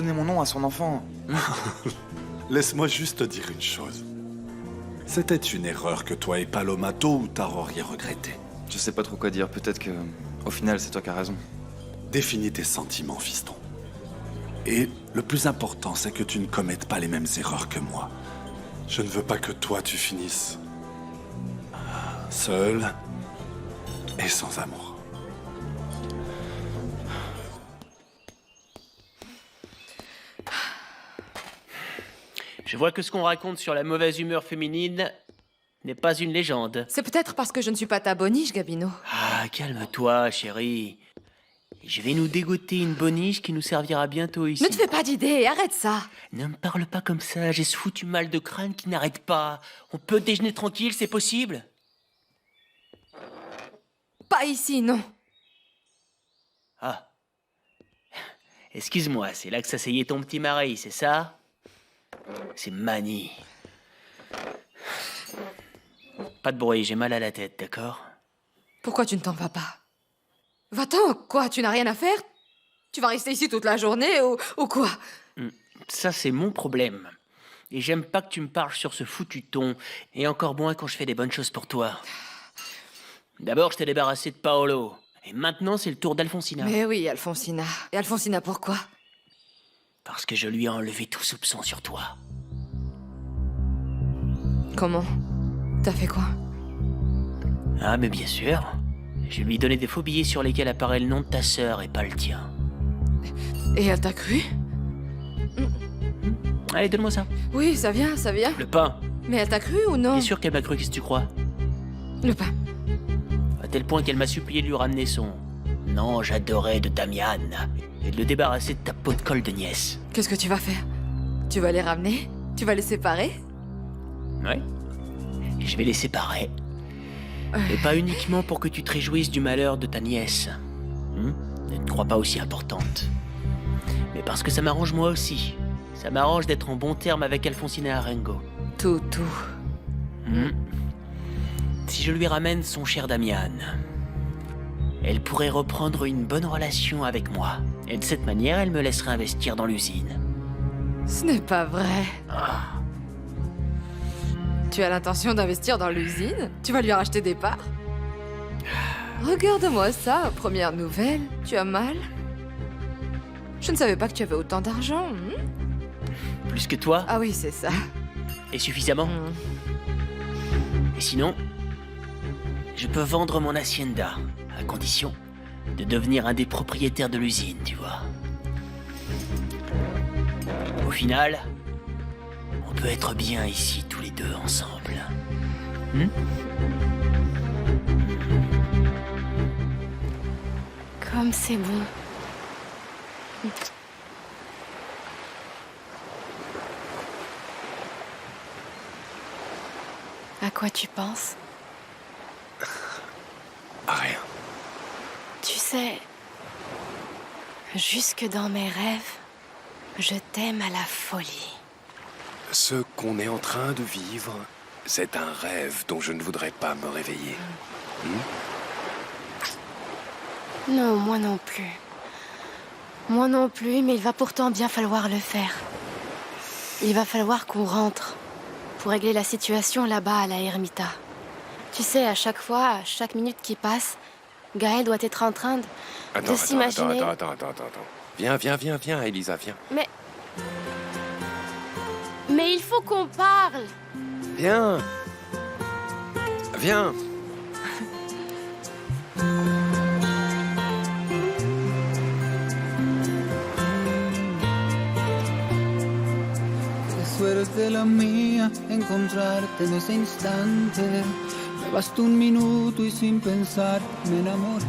donner mon nom à son enfant. Laisse-moi juste te dire une chose. C'était une erreur que toi et Paloma tôt ou tard auriez regretté. Je sais pas trop quoi dire, peut-être que... Au final, c'est toi qui as raison. Définis tes sentiments, fiston. Et le plus important, c'est que tu ne commettes pas les mêmes erreurs que moi. Je ne veux pas que toi, tu finisses seul et sans amour. Je vois que ce qu'on raconte sur la mauvaise humeur féminine n'est pas une légende. C'est peut-être parce que je ne suis pas ta boniche, Gabino. Ah, calme-toi, chérie. Je vais nous dégoter une boniche qui nous servira bientôt ici. Ne te fais pas d'idées, arrête ça. Ne me parle pas comme ça, j'ai ce foutu mal de crâne qui n'arrête pas. On peut déjeuner tranquille, c'est possible? Pas ici, non. Ah. Excuse-moi, c'est là que s'asseyait ton petit mari, c'est ça? C'est Manny. Pas de bruit, j'ai mal à la tête, d'accord? Pourquoi tu ne t'en vas pas? Va-t'en, quoi, tu n'as rien à faire? Tu vas rester ici toute la journée ou quoi? Ça, c'est mon problème. Et j'aime pas que tu me parles sur ce foutu ton, et encore moins quand je fais des bonnes choses pour toi. D'abord, je t'ai débarrassé de Paolo, et maintenant, c'est le tour d'Alfonsina. Mais oui, Alfonsina. Et Alfonsina, pourquoi? Parce que je lui ai enlevé tout soupçon sur toi. Comment? T'as fait quoi? Ah, mais bien sûr. Je lui ai donné des faux billets sur lesquels apparaît le nom de ta sœur et pas le tien. Et elle t'a cru? Allez, donne-moi ça. Oui, ça vient, ça vient. Le pain. Mais elle t'a cru ou non? Bien sûr qu'elle m'a cru, qu'est-ce que tu crois? Le pain. À tel point qu'elle m'a supplié de lui ramener son ange adoré de Damian et de le débarrasser de ta peau de colle de nièce. Qu'est-ce que tu vas faire? Tu vas les ramener? Tu vas les séparer? Ouais. Et je vais les séparer. Et pas uniquement pour que tu te réjouisses du malheur de ta nièce. Ne te crois pas aussi importante. Mais parce que ça m'arrange moi aussi. Ça m'arrange d'être en bon terme avec Alfonsina Arengo. Tout. Si je lui ramène son cher Damian, elle pourrait reprendre une bonne relation avec moi. Et de cette manière, elle me laisserait investir dans l'usine. Ce n'est pas vrai. Tu as l'intention d'investir dans l'usine? Tu vas lui racheter des parts? Regarde-moi ça, première nouvelle. Tu as mal? Je ne savais pas que tu avais autant d'argent. Plus que toi? Ah oui, c'est ça. Et suffisamment? Et sinon, je peux vendre mon hacienda, à condition de devenir un des propriétaires de l'usine, tu vois. Au final, on peut être bien ici tous les deux ensemble. Comme c'est bon. À quoi tu penses? Rien. Tu sais, jusque dans mes rêves, je t'aime à la folie. Ce qu'on est en train de vivre, c'est un rêve dont je ne voudrais pas me réveiller. Non, moi non plus. Moi non plus, mais il va pourtant bien falloir le faire. Il va falloir qu'on rentre pour régler la situation là-bas à la Ermita. Tu sais, à chaque fois, à chaque minute qui passe, Gaël doit être en train de s'imaginer... Attends. Viens, Elisa, viens. Mais il faut qu'on parle. Viens. Qué suerte la mía encontrarte en ese instante. Me bastó un minuto y sin pensar me enamoré.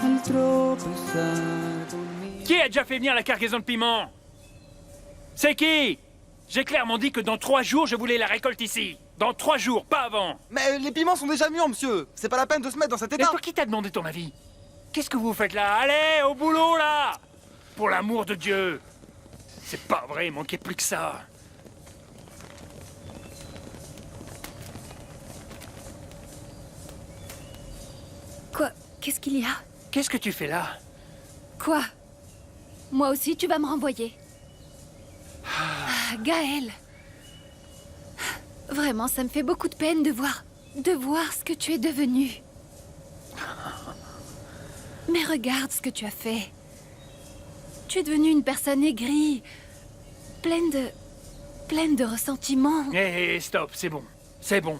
Al tropezar conmigo. Qui a déjà fait venir la cargaison de piment? C'est qui? J'ai clairement dit que dans 3 jours, je voulais la récolte ici. Dans 3 jours, pas avant. Mais les piments sont déjà mûrs, monsieur. C'est pas la peine de se mettre dans cet Mais état. pour qui t'a demandé ton avis? Qu'est-ce que vous faites là? Allez, au boulot, là! Pour l'amour de Dieu! C'est pas vrai, il manquait plus que ça. Quoi? Qu'est-ce qu'il y a? Qu'est-ce que tu fais là? Quoi? Moi aussi, tu vas me renvoyer. Gaël. Vraiment, ça me fait beaucoup de peine de voir ce que tu es devenu. Mais regarde ce que tu as fait. Tu es devenu une personne aigrie, pleine de ressentiments. Hé, stop, c'est bon. C'est bon.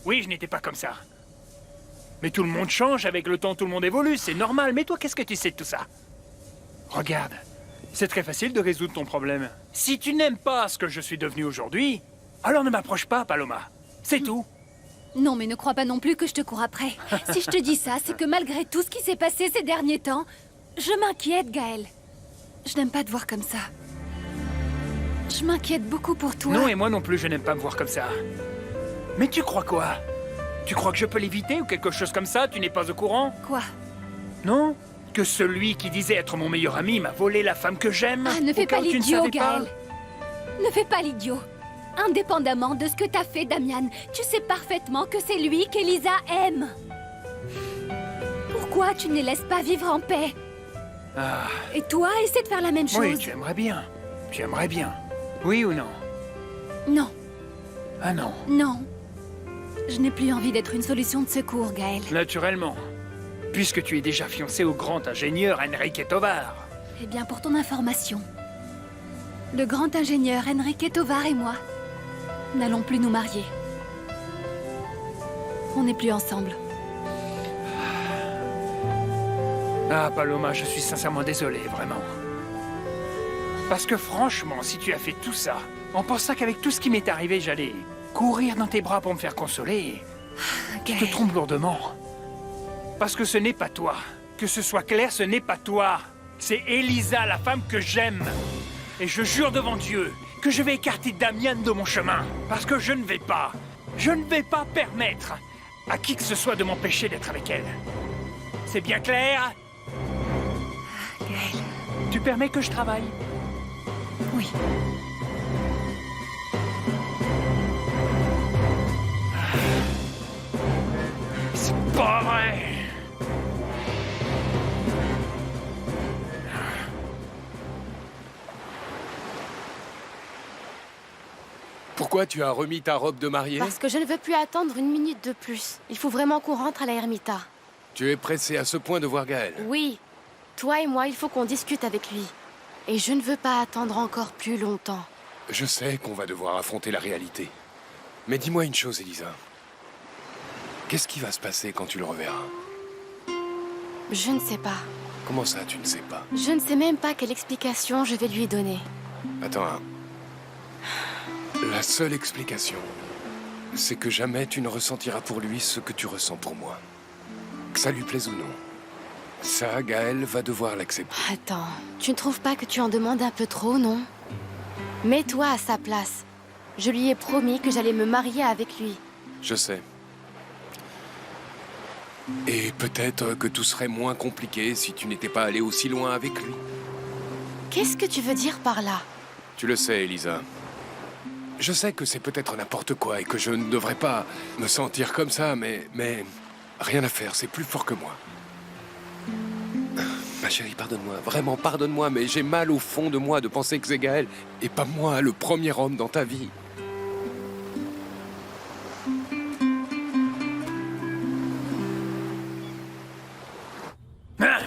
Oui, je n'étais pas comme ça. Mais tout le monde change, avec le temps tout le monde évolue, c'est normal. Mais toi, qu'est-ce que tu sais de tout ça? Regarde, c'est très facile de résoudre ton problème. Si tu n'aimes pas ce que je suis devenu aujourd'hui, alors ne m'approche pas, Paloma. C'est tout. Non, mais ne crois pas non plus que je te cours après. Si je te dis ça, c'est que malgré tout ce qui s'est passé ces derniers temps, je m'inquiète, Gaël. Je n'aime pas te voir comme ça. Je m'inquiète beaucoup pour toi. Non, et moi non plus, je n'aime pas me voir comme ça. Mais tu crois quoi? Tu crois que je peux l'éviter ou quelque chose comme ça? Tu n'es pas au courant? Quoi? Non? Que celui qui disait être mon meilleur ami m'a volé la femme que j'aime? Ah, ne fais Au cas pas où tu ne l'idiot, savais pas? Gaël. Ne fais pas l'idiot. Indépendamment de ce que t'as fait, Damian, tu sais parfaitement que c'est lui qu'Elisa aime. Pourquoi tu ne les laisses pas vivre en paix? Ah. Et toi, essaie de faire la même chose. Oui, tu aimerais bien. Tu aimerais bien. Oui ou non? Non, Ah non. non. Je n'ai plus envie d'être une solution de secours, Gaël. Naturellement. Puisque tu es déjà fiancé au grand ingénieur Enrique Tovar. Eh bien, pour ton information, le grand ingénieur Enrique Tovar et moi n'allons plus nous marier. On n'est plus ensemble. Ah, Paloma, je suis sincèrement désolé, vraiment. Parce que franchement, si tu as fait tout ça, en pensant qu'avec tout ce qui m'est arrivé, j'allais courir dans tes bras pour me faire consoler, tu te trompes lourdement. Parce que ce n'est pas toi. Que ce soit clair, ce n'est pas toi. C'est Elisa, la femme que j'aime. Et je jure devant Dieu que je vais écarter Damian de mon chemin. Parce que je ne vais pas permettre à qui que ce soit de m'empêcher d'être avec elle. C'est bien clair? Gaël. Tu permets que je travaille? Oui. C'est pas vrai! Pourquoi tu as remis ta robe de mariée? Parce que je ne veux plus attendre une minute de plus. Il faut vraiment qu'on rentre à la ermita. Tu es pressé à ce point de voir Gaël? Oui. Toi et moi, il faut qu'on discute avec lui. Et je ne veux pas attendre encore plus longtemps. Je sais qu'on va devoir affronter la réalité. Mais dis-moi une chose, Elisa. Qu'est-ce qui va se passer quand tu le reverras? Je ne sais pas. Comment ça, tu ne sais pas? Je ne sais même pas quelle explication je vais lui donner. Attends, hein. La seule explication, c'est que jamais tu ne ressentiras pour lui ce que tu ressens pour moi. Que ça lui plaise ou non. Ça, Gaël va devoir l'accepter. Attends, tu ne trouves pas que tu en demandes un peu trop, non? Mets-toi à sa place. Je lui ai promis que j'allais me marier avec lui. Je sais. Et peut-être que tout serait moins compliqué si tu n'étais pas allé aussi loin avec lui. Qu'est-ce que tu veux dire par là? Tu le sais, Elisa. Je sais que c'est peut-être n'importe quoi et que je ne devrais pas me sentir comme ça, mais rien à faire, c'est plus fort que moi. Ma chérie, pardonne-moi, vraiment pardonne-moi, mais j'ai mal au fond de moi de penser que c'est Gaël et pas moi, le premier homme dans ta vie. Hein?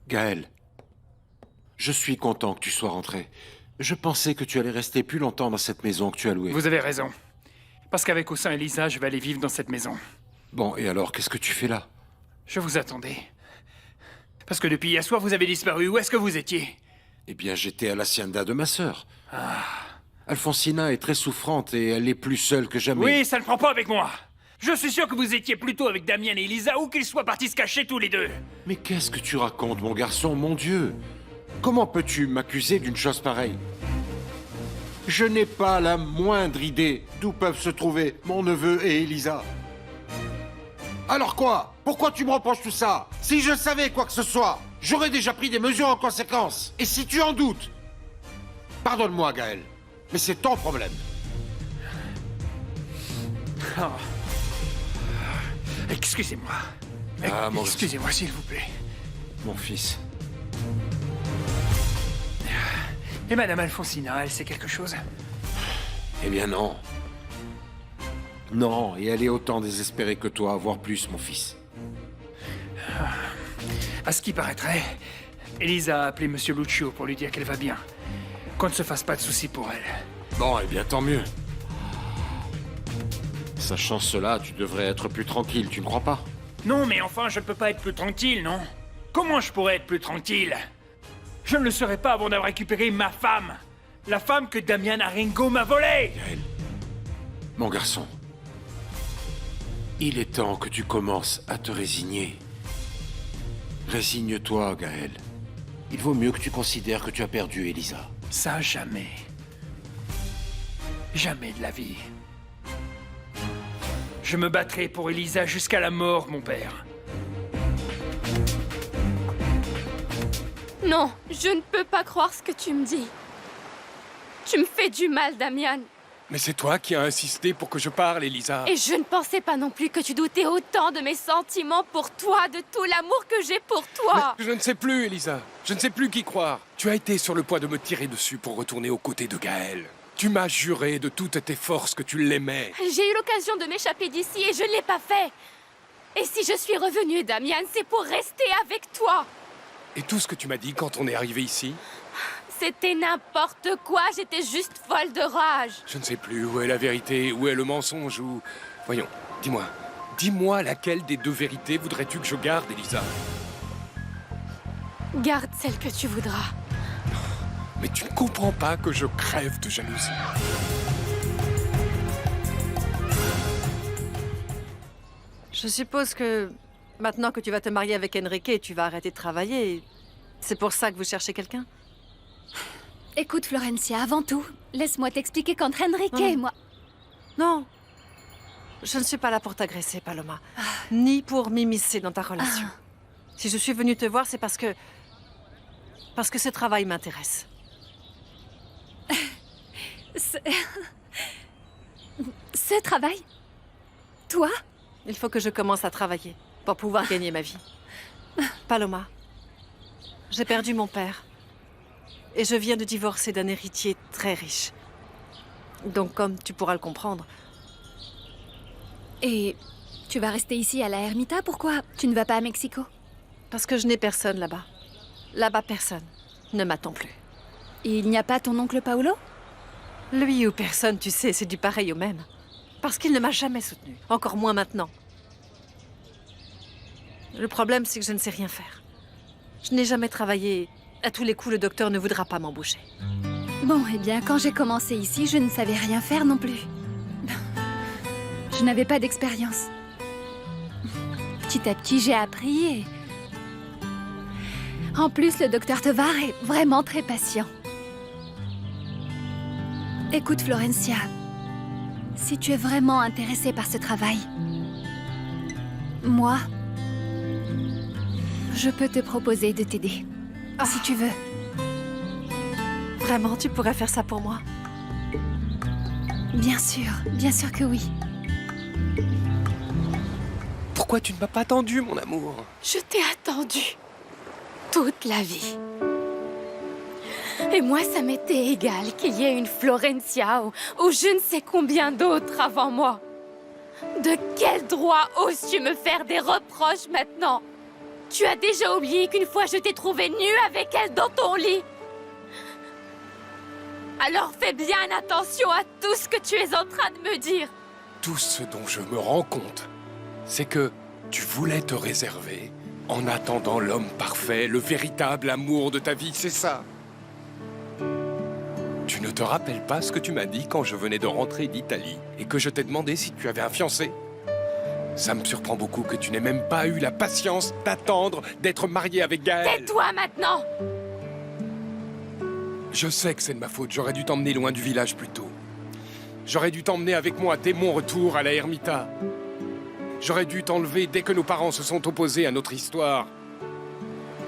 Gaël, je suis content que tu sois rentré. Je pensais que tu allais rester plus longtemps dans cette maison que tu as louée. Vous avez raison. Parce qu'avec Oussin et Lisa, je vais aller vivre dans cette maison. Bon, et alors, qu'est-ce que tu fais là? Je vous attendais. Parce que depuis hier soir, vous avez disparu. Où est-ce que vous étiez? Eh bien, j'étais à l'hacienda de ma sœur. Alfonsina est très souffrante et elle est plus seule que jamais. Oui, ça ne prend pas avec moi. Je suis sûr que vous étiez plutôt avec Damien et Elisa ou qu'ils soient partis se cacher tous les deux. Mais qu'est-ce que tu racontes, mon garçon, mon Dieu? Comment peux-tu m'accuser d'une chose pareille? Je n'ai pas la moindre idée d'où peuvent se trouver mon neveu et Elisa. Alors quoi? Pourquoi tu me reproches tout ça? Si je savais quoi que ce soit, j'aurais déjà pris des mesures en conséquence. Et si tu en doutes, pardonne-moi, Gaël, mais c'est ton problème. Oh. Excusez-moi. Ah, mon Excusez-moi, s'il vous plaît. Mon fils. Et Madame Alfonsina, elle sait quelque chose? Eh bien non. Non, et elle est autant désespérée que toi, voire plus, mon fils. À ce qui paraîtrait, Elisa a appelé Monsieur Lucio pour lui dire qu'elle va bien. Qu'on ne se fasse pas de soucis pour elle. Bon, eh bien tant mieux. Sachant cela, tu devrais être plus tranquille, tu ne crois pas? Non, mais enfin, je ne peux pas être plus tranquille, non? Comment je pourrais être plus tranquille? Je ne le serais pas avant d'avoir récupéré ma femme. La femme que Damian Aringo m'a volée. Gaël, mon garçon, il est temps que tu commences à te résigner. Résigne-toi, Gaël. Il vaut mieux que tu considères que tu as perdu Elisa. Ça, jamais. Jamais de la vie. Je me battrai pour Elisa jusqu'à la mort, mon père. Non, je ne peux pas croire ce que tu me dis. Tu me fais du mal, Damian. Mais c'est toi qui as insisté pour que je parle, Elisa. Et je ne pensais pas non plus que tu doutais autant de mes sentiments pour toi, de tout l'amour que j'ai pour toi. Mais je ne sais plus, Elisa. Je ne sais plus qui croire. Tu as été sur le point de me tirer dessus pour retourner aux côtés de Gaël. Tu m'as juré de toutes tes forces que tu l'aimais. J'ai eu l'occasion de m'échapper d'ici et je ne l'ai pas fait. Et si je suis revenue, Damian, c'est pour rester avec toi. Et tout ce que tu m'as dit quand on est arrivé ici? C'était n'importe quoi, j'étais juste folle de rage. Je ne sais plus où est la vérité, où est le mensonge, ou... Voyons, dis-moi. Dis-moi laquelle des deux vérités voudrais-tu que je garde, Elisa? Garde celle que tu voudras. Mais tu ne comprends pas que je crève de jalousie. Je suppose que maintenant que tu vas te marier avec Enrique, tu vas arrêter de travailler. C'est pour ça que vous cherchez quelqu'un? Écoute, Florencia, avant tout, laisse-moi t'expliquer qu'entre Enrique et moi... Non. Je ne suis pas là pour t'agresser, Paloma. Ni pour m'immiscer dans ta relation. Si je suis venue te voir, c'est parce que ce travail m'intéresse. Ce travail? Toi? Il faut que je commence à travailler pour pouvoir gagner ma vie. Paloma, j'ai perdu mon père. Et je viens de divorcer d'un héritier très riche. Donc, comme tu pourras le comprendre... Et tu vas rester ici à la Ermita? Pourquoi tu ne vas pas à Mexico? Parce que je n'ai personne là-bas. Là-bas, personne ne m'attend plus. Et il n'y a pas ton oncle Paolo? Lui ou personne, tu sais, c'est du pareil au même. Parce qu'il ne m'a jamais soutenu. Encore moins maintenant. Le problème, c'est que je ne sais rien faire. Je n'ai jamais travaillé. À tous les coups, le docteur ne voudra pas m'embaucher. Bon, eh bien, quand j'ai commencé ici, je ne savais rien faire non plus. Je n'avais pas d'expérience. Petit à petit, j'ai appris et... En plus, le docteur Tovar est vraiment très patient. Écoute, Florencia, si tu es vraiment intéressée par ce travail, moi, je peux te proposer de t'aider. Si tu veux. Vraiment, tu pourrais faire ça pour moi? Bien sûr que oui. Pourquoi tu ne m'as pas attendu, mon amour? Je t'ai attendu toute la vie. Et moi, ça m'était égal qu'il y ait une Florencia ou je ne sais combien d'autres avant moi. De quel droit oses-tu me faire des reproches maintenant? Tu as déjà oublié qu'une fois je t'ai trouvée nue avec elle dans ton lit. Alors fais bien attention à tout ce que tu es en train de me dire. Tout ce dont je me rends compte, c'est que tu voulais te réserver en attendant l'homme parfait, le véritable amour de ta vie, c'est ça. Tu ne te rappelles pas ce que tu m'as dit quand je venais de rentrer d'Italie et que je t'ai demandé si tu avais un fiancé? Ça me surprend beaucoup que tu n'aies même pas eu la patience d'attendre d'être marié avec Gaël. Tais-toi maintenant! Je sais que c'est de ma faute, j'aurais dû t'emmener loin du village plus tôt. J'aurais dû t'emmener avec moi dès mon retour à la Ermita. J'aurais dû t'enlever dès que nos parents se sont opposés à notre histoire.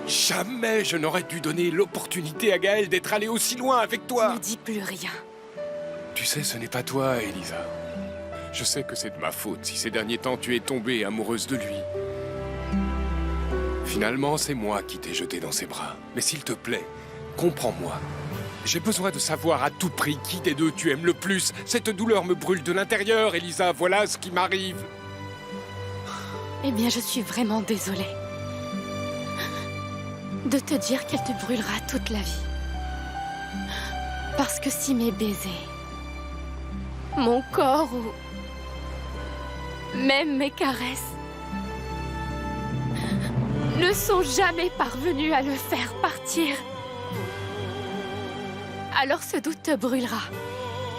Jamais je n'aurais dû donner l'opportunité à Gaël d'être allé aussi loin avec toi. Ne dis plus rien. Tu sais, ce n'est pas toi, Elisa. Je sais que c'est de ma faute si ces derniers temps tu es tombée amoureuse de lui. Finalement, c'est moi qui t'ai jeté dans ses bras. Mais s'il te plaît, comprends-moi. J'ai besoin de savoir à tout prix qui des deux tu aimes le plus. Cette douleur me brûle de l'intérieur, Elisa. Voilà ce qui m'arrive. Eh bien, je suis vraiment désolée de te dire qu'elle te brûlera toute la vie. Parce que si mes baisers, mon corps ou même mes caresses ne sont jamais parvenus à le faire partir, alors ce doute te brûlera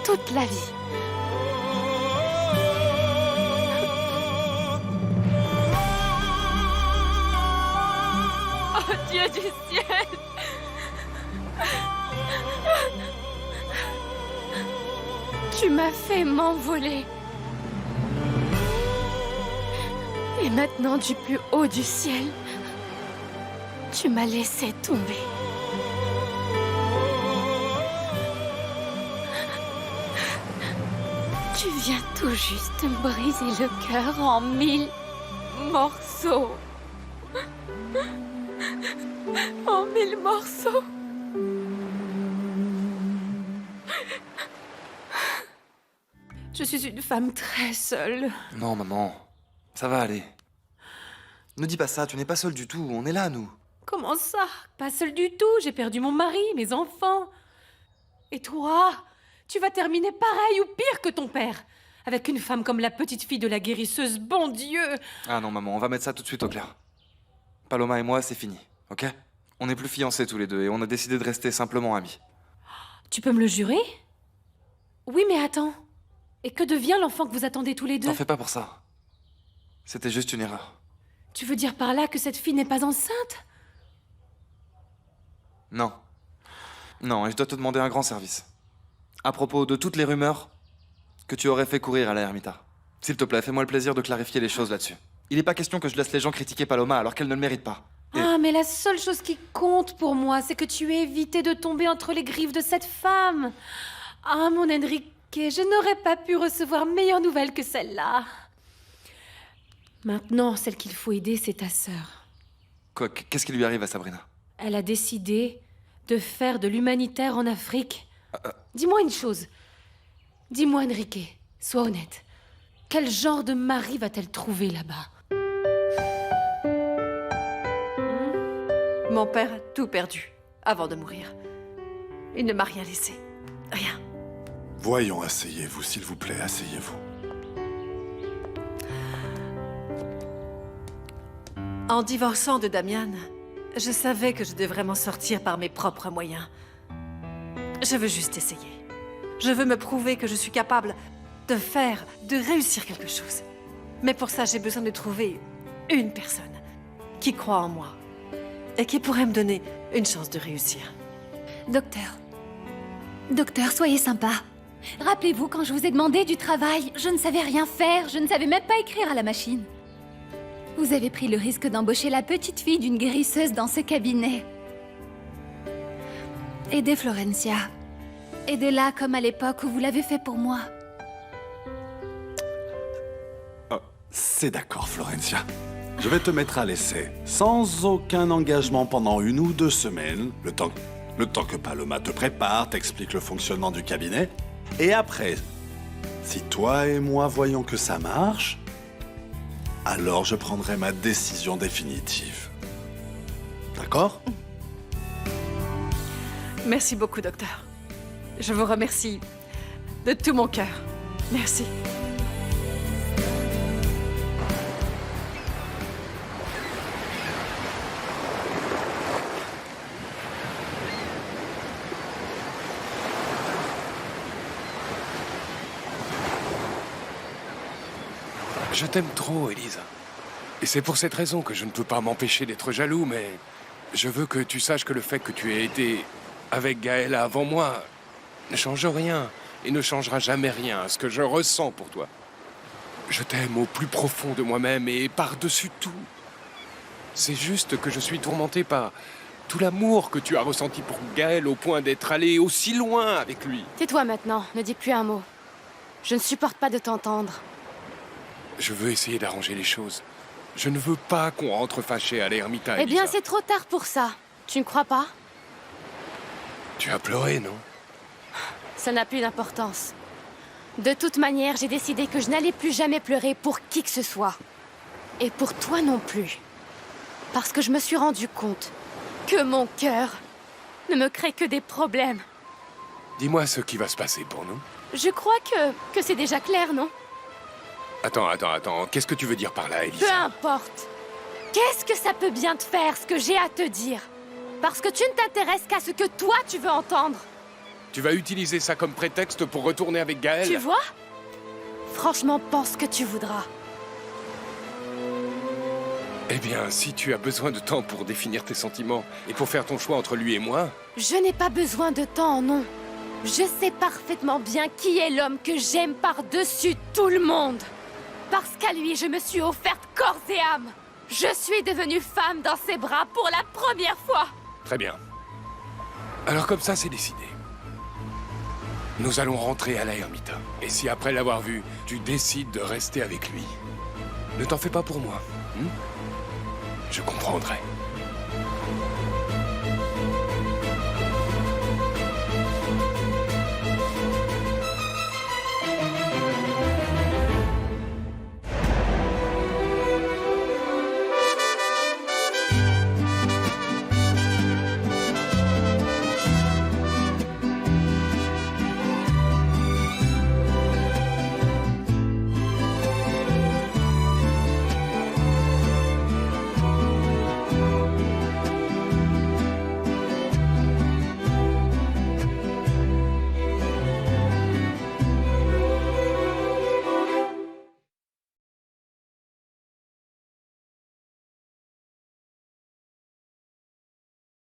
toute la vie. Oh Dieu du ciel! Tu m'as fait m'envoler. Et maintenant, du plus haut du ciel, tu m'as laissé tomber. Tu viens tout juste me briser le cœur en 1000 morceaux. En 1000 morceaux. Je suis une femme très seule. Non, maman. Ça va aller. Ne dis pas ça, tu n'es pas seule du tout. On est là, nous. Comment ça? Pas seule du tout. J'ai perdu mon mari, mes enfants. Et toi? Tu vas terminer pareil ou pire que ton père. Avec une femme comme la petite fille de la guérisseuse, bon Dieu! Ah non, maman, on va mettre ça tout de suite au clair. Paloma et moi, c'est fini, ok? On n'est plus fiancés tous les deux et on a décidé de rester simplement amis. Tu peux me le jurer? Oui, mais attends. Et que devient l'enfant que vous attendez tous les deux? T'en fais pas pour ça. C'était juste une erreur. Tu veux dire par là que cette fille n'est pas enceinte? Non. Non, et je dois te demander un grand service. À propos de toutes les rumeurs que tu aurais fait courir à la Ermita. S'il te plaît, fais-moi le plaisir de clarifier les choses là-dessus. Il n'est pas question que je laisse les gens critiquer Paloma alors qu'elle ne le mérite pas. Ah, mais la seule chose qui compte pour moi, c'est que tu aies évité de tomber entre les griffes de cette femme. Ah, mon Enrique, je n'aurais pas pu recevoir meilleure nouvelle que celle-là. Maintenant, celle qu'il faut aider, c'est ta sœur. Quoi, qu'est-ce qui lui arrive à Sabrina? Elle a décidé de faire de l'humanitaire en Afrique. Dis-moi une chose. Dis-moi, Enrique, sois honnête. Quel genre de mari va-t-elle trouver là-bas? Mon père a tout perdu avant de mourir. Il ne m'a rien laissé. Rien. Voyons, asseyez-vous, s'il vous plaît, asseyez-vous. En divorçant de Damian, je savais que je devrais m'en sortir par mes propres moyens. Je veux juste essayer. Je veux me prouver que je suis capable de réussir quelque chose. Mais pour ça, j'ai besoin de trouver une personne qui croit en moi et qui pourrait me donner une chance de réussir. Docteur, soyez sympa. Rappelez-vous, quand je vous ai demandé du travail, je ne savais rien faire, je ne savais même pas écrire à la machine. Vous avez pris le risque d'embaucher la petite fille d'une guérisseuse dans ce cabinet. Aidez Florencia. Aidez-la comme à l'époque où vous l'avez fait pour moi. Oh, c'est d'accord, Florencia. Je vais te mettre à l'essai, sans aucun engagement pendant 1 ou 2 semaines, le temps que Paloma te prépare, t'explique le fonctionnement du cabinet. Et après, si toi et moi voyons que ça marche, alors je prendrai ma décision définitive. D'accord? Merci beaucoup, docteur. Je vous remercie de tout mon cœur. Merci. Je t'aime trop, Elisa. Et c'est pour cette raison que je ne peux pas m'empêcher d'être jaloux, mais je veux que tu saches que le fait que tu aies été avec Gaëla avant moi ne change rien et ne changera jamais rien à ce que je ressens pour toi. Je t'aime au plus profond de moi-même et par-dessus tout. C'est juste que je suis tourmenté par tout l'amour que tu as ressenti pour Gaël au point d'être allé aussi loin avec lui. Tais-toi maintenant, ne dis plus un mot. Je ne supporte pas de t'entendre. Je veux essayer d'arranger les choses. Je ne veux pas qu'on rentre fâché à l'ermitage. Eh bien, c'est trop tard pour ça. Tu ne crois pas? Tu as pleuré, non? Ça n'a plus d'importance. De toute manière, j'ai décidé que je n'allais plus jamais pleurer pour qui que ce soit. Et pour toi non plus. Parce que je me suis rendu compte que mon cœur ne me crée que des problèmes. Dis-moi ce qui va se passer pour nous. Je crois que c'est déjà clair, non? Attends. Qu'est-ce que tu veux dire par là, Elisa? Peu importe. Qu'est-ce que ça peut bien te faire, ce que j'ai à te dire? Parce que tu ne t'intéresses qu'à ce que toi, tu veux entendre. Tu vas utiliser ça comme prétexte pour retourner avec Gaël? Tu vois? Franchement, pense ce que tu voudras. Eh bien, si tu as besoin de temps pour définir tes sentiments et pour faire ton choix entre lui et moi... Je n'ai pas besoin de temps, non. Je sais parfaitement bien qui est l'homme que j'aime par-dessus tout le monde. Parce qu'à lui, je me suis offerte corps et âme. Je suis devenue femme dans ses bras pour la première fois. Très bien. Alors comme ça, c'est décidé. Nous allons rentrer à la Ermita. Et si après l'avoir vu, tu décides de rester avec lui, ne t'en fais pas pour moi. Je comprendrai.